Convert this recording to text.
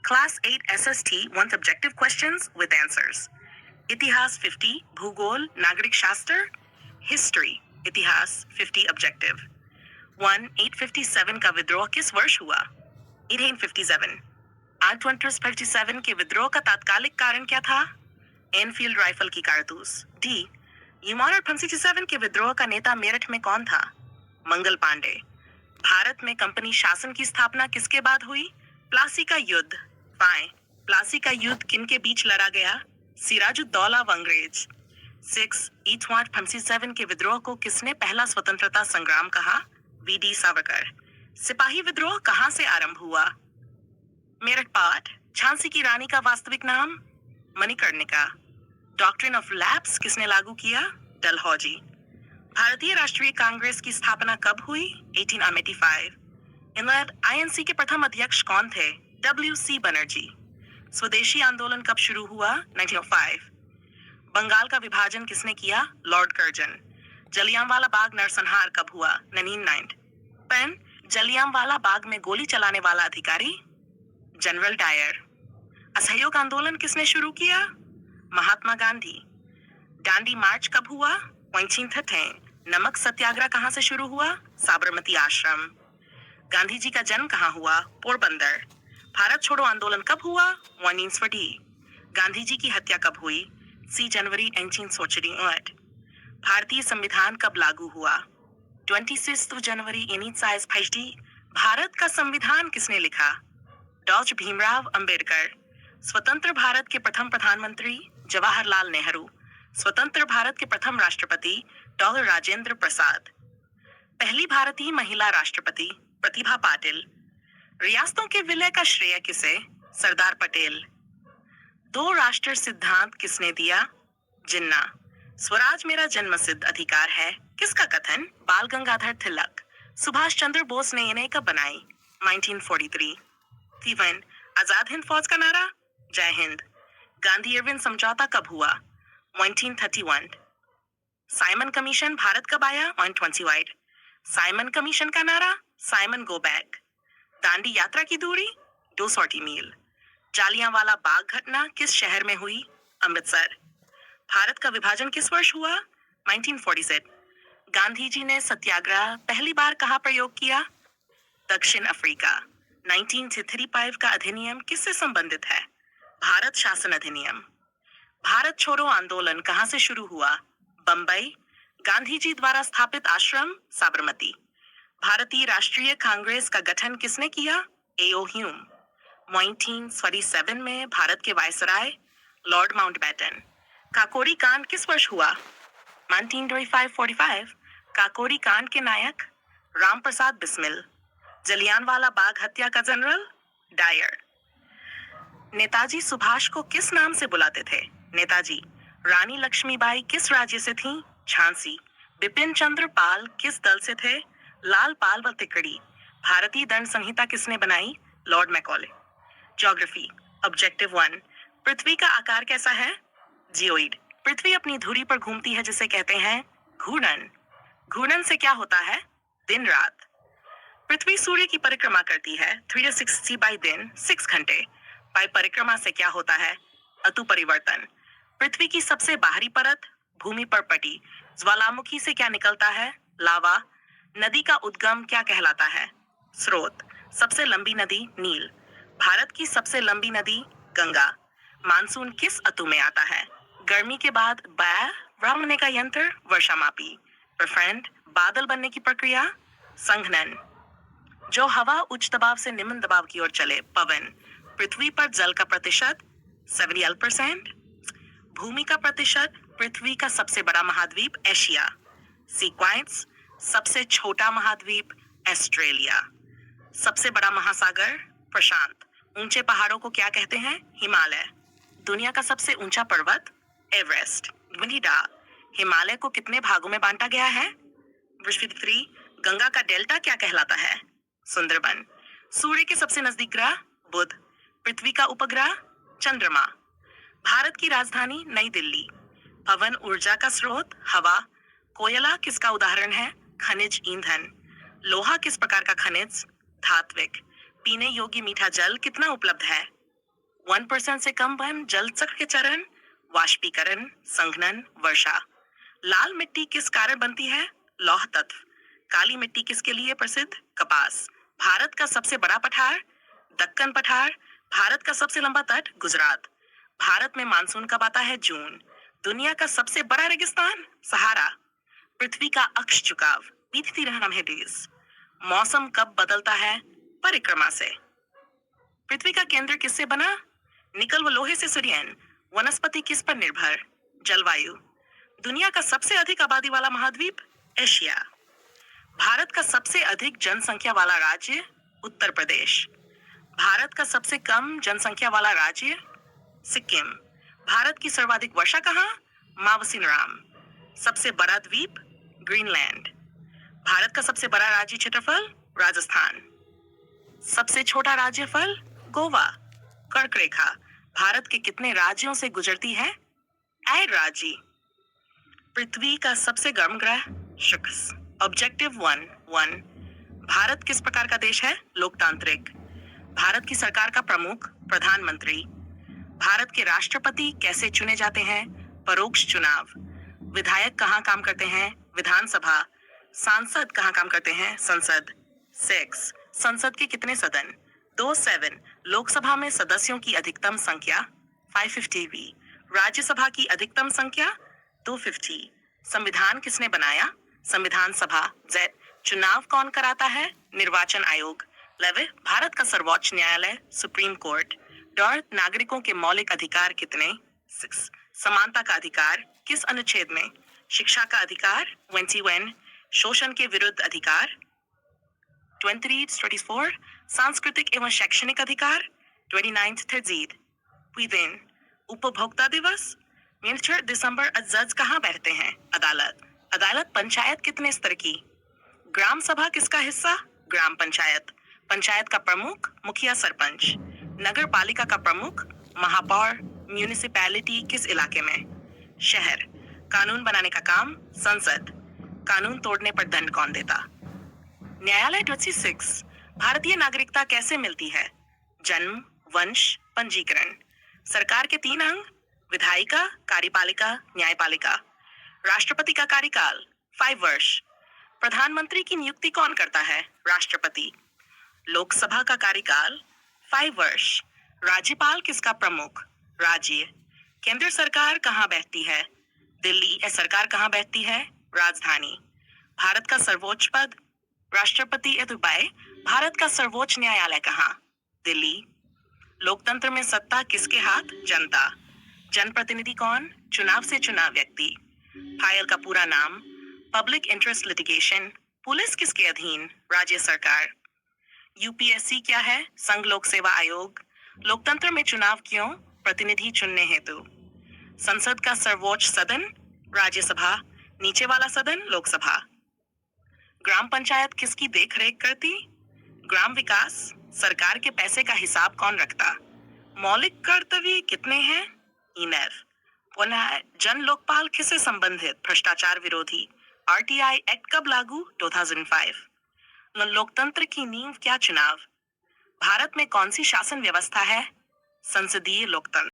Class 8 SST wants objective questions with answers. इतिहास 50, भूगोल, नागरिक शास्त्र, हिस्ट्री, इतिहास 50 ऑब्जेक्टिव। 1. 857 का विद्रोह किस वर्ष हुआ? 1857. 857 के विद्रोह का तात्कालिक कारण क्या था? एनफील्ड राइफल की कारतूस। डी. युमार 857 के विद्रोह का नेता मेरठ में कौन था? मंगल पांडे। भारत में कंपनी शासन की स्थापना किसके बाद हुई? प्लासी का युद्ध। पाए, प्लासी का युद्ध किन के बीच लड़ा गया? सिराजुद्दौला व अंग्रेज। 6. ईथवाट 57 के विद्रोह को किसने पहला स्वतंत्रता संग्राम कहा? वीडी सावरकर। सिपाही विद्रोह कहां से आरंभ हुआ? मेरठ पाठ। झांसी की रानी का वास्तविक नाम? मणिकर्णिका। डॉक्ट्रिन ऑफ लैप्स किसने लागू किया? डलहौजी। भारतीय राष्ट्रीय कांग्रेस की स्थापना कब हुई? 1885। इंग्लैंड आईएनसी के प्रथम अध्यक्ष कौन थे? डब्ल्यू.सी. बनर्जी। स्वदेशी आंदोलन कब शुरू हुआ? 1905। बंगाल का विभाजन किसने किया? Lord Curzon. जलियांवाला बाग नरसंहार कब हुआ? 1909। पेन, जलियांवाला बाग में गोली चलाने वाला अधिकारी? General Dyer. असहयोग आंदोलन किसने शुरू किया? महात्मा गांधी। दांडी मार्च कब हुआ? 1913। नमक सत्याग्रह कहां से शुरू हुआ? साबरमती आश्रम। गांधी जी का जन्म कहां हुआ? पोरबंदर। भारत छोड़ो आंदोलन कब हुआ? 1940। गांधी जी की हत्या कब हुई? जनवरी 1948। भारतीय संविधान कब लागू हुआ? 26 जनवरी 1950। भारत का संविधान किसने लिखा? डॉक्टर भीमराव अंबेडकर। स्वतंत्र भारत के प्रथम प्रधानमंत्री? जवाहरलाल नेहरू। स्वतंत्र भारत के प्रथम राष्ट्रपति? डॉक्टर राजेंद्र प्रसाद। पहली भारतीय महिला राष्ट्रपति? प्रतिभा पाटिल। रियासतों के विलय का श्रेय किसे? सरदार पटेल। दो राष्ट्र सिद्धांत किसने दिया? जिन्ना। स्वराज मेरा जन्मसिद्ध अधिकार है, किसका कथन? बाल गंगाधर तिलक। सुभाष चंद्र बोस ने इन्हें कब बनाई? 1943। तीवन, आजाद हिंद फौज का नारा? जय हिंद। गांधी इरविन समझौता कब हुआ? 1931। साइमन कमीशन भारत कब आया? 1928। साइमन कमीशन का नारा? Simon go back. दांडी यात्रा की दूरी? 200 मील। जालियांवाला बाग घटना किस शहर में हुई? अमृतसर। भारत का विभाजन किस वर्ष हुआ? 1947। गांधी जी ने सत्याग्रह पहली बार कहाँ प्रयोग किया? दक्षिण अफ्रीका। 1935 का अधिनियम किससे संबंधित है? भारत शासन अधिनियम। भारत छोड़ो आंदोलन कहां से शुरू हुआ? बंबई। गांधी जी द्वारा स्थापित आश्रम? साबरमती। भारतीय राष्ट्रीय कांग्रेस का गठन किसने किया? ए.ओ. ह्यूम। 1947 में भारत के वायसराय? Lord Mountbatten. काकोरी कांड किस वर्ष हुआ? 1945। काकोरी कांड के नायक? राम प्रसाद बिस्मिल। जलियांवाला बाग हत्या का जनरल? डायर। नेताजी सुभाष को किस नाम से बुलाते थे? नेताजी। रानी लक्ष्मीबाई किस राज्य से थीं? झांसी। बिपिन चंद्र पाल किस दल से थे? लाल पाल व तिकड़ी। भारतीय दंड संहिता किसने बनाई? Lord Macaulay. ज्योग्राफी। ऑब्जेक्टिव 1। पृथ्वी का आकार कैसा है? जियोइड। पृथ्वी अपनी धुरी पर घूमती है जिसे कहते हैं घूर्णन। घूर्णन से क्या होता है? दिन रात। पृथ्वी सूर्य की परिक्रमा करती है 360 बाई दिन 6 घंटे। बाई परिक्रमा से क्या होता है? अतु परिवर्तन। पृथ्वी की सबसे बाहरी परत? भूमि पर पटी। ज्वालामुखी से क्या निकलता है? लावा। नदी का उद्गम क्या कहलाता है? स्रोत। सबसे लंबी नदी? नील। भारत की सबसे लंबी नदी? गंगा। मानसून किस अतु में आता है? गर्मी के बाद बनने का यंत्र? वर्षामापी। प्रफेंड, बादल बनने की प्रक्रिया? संघनन। जो हवा उच्च दबाव से निम्न दबाव की ओर चले? पवन। पृथ्वी पर जल का प्रतिशत? 70%। भूमि का प्रतिशत? पृथ्वी का सबसे बड़ा महाद्वीप? एशिया। सीक्वेंस। सबसे छोटा महाद्वीप? ऑस्ट्रेलिया। सबसे बड़ा महासागर? प्रशांत। ऊंचे पहाड़ों को क्या कहते हैं? हिमालय। दुनिया का सबसे ऊंचा पर्वत? एवरेस्ट। विनिडा। हिमालय को कितने भागों में बांटा गया है? विश्व 3। गंगा का डेल्टा क्या कहलाता है? सुंदरबन। सूर्य के सबसे नजदीक ग्रह? बुध। पृथ्वी का उपग्रह? चंद्रमा। भारत की राजधानी? नई दिल्ली। पवन ऊर्जा का स्रोत? हवा। कोयला किसका उदाहरण है? खनिज ईंधन। लोहा किस प्रकार का खनिज? धात्विक। पीने योग्य मीठा जल कितना उपलब्ध है? 1% से कम वहन जल चक्र के चरण, वाष्पीकरण, संघनन, वर्षा। लाल मिट्टी किस कारण बनती है? लौह तत्व। काली मिट्टी किसके लिए प्रसिद्ध? कपास। भारत का सबसे बड़ा पठार? दक्कन पठार। भारत का सबसे लंबा तट? गुजरात। भारत में मानसून कब आता है? जून। दुनिया का सबसे बड़ा रेगिस्तान? सहारा। पृथ्वी का अक्ष झुकाव? बीतती रहना है डेज। मौसम कब बदलता है? परिक्रमा से। पृथ्वी का केंद्र किससे बना? निकल व लोहे से सूर्यन। वनस्पति किस पर निर्भर? जलवायु। दुनिया का सबसे अधिक आबादी वाला महाद्वीप? एशिया। भारत का सबसे अधिक जनसंख्या वाला राज्य? उत्तर प्रदेश। भारत का सबसे कम जनसंख्या वाला राज्य? सिक्किम। भारत की सर्वाधिक वर्षा कहाँ? मावसिनराम। सबसे बड़ा द्वीप? ग्रीनलैंड। भारत का सबसे बड़ा राज्य क्षेत्रफल? राजस्थान। सबसे छोटा राज्यफल? गोवा। कर्क रेखा भारत के कितने राज्यों से गुजरती है? 8 राज्य। पृथ्वी का सबसे गर्म ग्रह? शुक्र। ऑब्जेक्टिव 1 भारत किस प्रकार का देश है? लोकतांत्रिक। भारत की सरकार का प्रमुख? प्रधानमंत्री। भारत के राष्ट्रपति कैसे चुने जाते हैं? परोक्ष चुनाव। विधायक कहाँ काम करते हैं? विधानसभा। सांसद कहाँ काम करते हैं? संसद। 6 संसद के कितने सदन? 27 लोकसभा में सदस्यों की अधिकतम संख्या? 550 राज्यसभा की अधिकतम संख्या? 250 संविधान किसने बनाया? संविधान सभा। Z चुनाव कौन कराता है? निर्वाचन आयोग। 11 भारत का सर्वोच्च न्यायालय? Supreme court. डॉर नागरिकों के मौलिक अधिकार कितने? 6 समानता का अधिकार किस अनुच्छेद में? शिक्षा का अधिकार? 21 शोषण के विरुद्ध अधिकार? 23-24 सांस्कृतिक एवं शैक्षणिक अधिकार? 29 तहजीब। विदिन उपभोक्ता दिवस? 4 दिसंबर जज कहाँ बैठते हैं? अदालत। अदालत पंचायत कितने स्तर की? ग्राम सभा किसका हिस्सा? ग्राम पंचायत। पंचायत का प्रमुख? मुखिया सरपंच। नगर पालिका का प्रमुख? महापौर। म्यूनिसिपैलिटी किस इलाके में? शहर। कानून बनाने का काम? संसद। कानून तोड़ने पर दंड कौन देता? न्यायालय। 26 भारतीय नागरिकता कैसे मिलती है? जन्म, वंश, पंजीकरण। सरकार के 3 अंग? विधायिका, कार्यपालिका, न्यायपालिका। राष्ट्रपति का कार्यकाल? 5 वर्ष। प्रधानमंत्री की नियुक्ति कौन करता है? राष्ट्रपति। लोकसभा का कार्यकाल? 5 वर्ष। राज्यपाल किसका प्रमुख? राज्य। केंद्र सरकार कहाँ बैठती है? दिल्ली। सरकार कहाँ बैठती है? राजधानी। भारत का सर्वोच्च पद? राष्ट्रपति। दुबई। भारत का सर्वोच्च न्यायालय कहाँ? दिल्ली। लोकतंत्र में सत्ता किसके हाथ? जनता। जनप्रतिनिधि कौन? चुनाव से चुना व्यक्ति। फाइल का पूरा नाम? Public interest litigation. पुलिस किसके अधीन? राज्य सरकार। यूपीएससी क्या है? संघ लोक सेवा आयोग। लोकतंत्र में चुनाव क्यों? प्रतिनिधि चुनने हेतु। संसद का सर्वोच्च सदन? राज्यसभा। नीचे वाला सदन? लोकसभा। ग्राम पंचायत किसकी देखरेख करती? ग्राम विकास। सरकार के पैसे का हिसाब कौन रखता? मौलिक कर्तव्य कितने हैं? इनफ। पुनः जन लोकपाल किससे संबंधित? भ्रष्टाचार विरोधी। आरटीआई एक्ट कब लागू? 2005। लोकतंत्र की नींव क्या? चुनाव। भारत में कौन सी शासन व्यवस्था है? संसदीय लोकतंत्र।